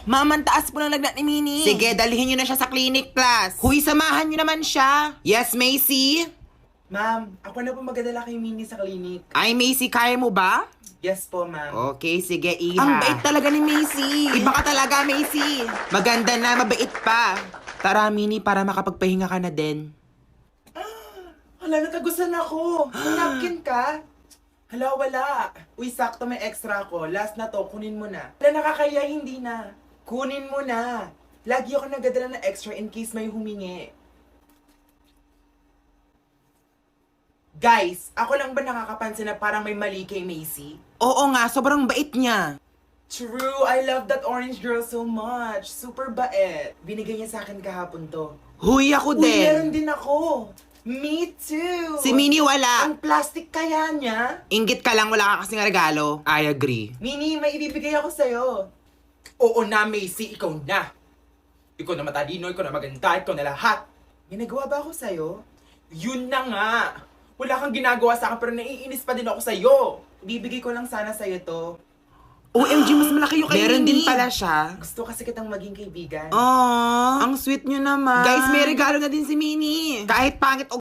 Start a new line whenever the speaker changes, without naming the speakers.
Ma'am, ang taas po ng lagnat ni Minnie.
Sige, dalhin nyo na siya sa clinic plus. Huy, samahan nyo naman siya. Yes, Macy?
Ma'am, ako na po magdadala kay Minnie sa klinik.
Ay, Macy, kaya mo ba?
Yes po, ma'am.
Okay, sige, Iha.
Ang bait talaga ni Macy.
Iba ka talaga, Macy. Maganda na, mabait pa. Tara, Minnie, para makapagpahinga ka na din.
Hala, natagusan ako. May napkin ka? Hala, wala. Uy, sakto may extra ako. Last na to, kunin mo na. Hala, nakakaya, hindi na. Kunin mo na. Lagi ako nagadala ng extra in case may humingi. Guys, ako lang ba nakakapansin na parang may mali kay Macy?
Oo nga, sobrang bait niya.
True, I love that orange girl so much. Super bait. Binigay niya sa akin kahapon to.
Huy, ako
Uy, meron
din.
din ako. Me too.
Si Minnie wala.
Ang plastic kaya niya?
Inggit ka lang, wala ka kasing regalo. I agree.
Minnie, may ibibigay ako sa'yo. Oo na, Macy, ikaw na. Ikaw na matalino, ikaw na maganda, ikaw na lahat. May nagawa ba ako sa'yo? Yun na nga. Wala kang ginagawa sa akin pero naiinis pa din ako sa'yo. Ibibigay ko lang sana sa'yo to.
OMG, mas malaki yung kay
Meron
Minnie.
din pala siya. Gusto kasi kitang maging kaibigan.
Aww, ang sweet nyo naman. Guys, may regalo na din si Minnie. Kahit pangit o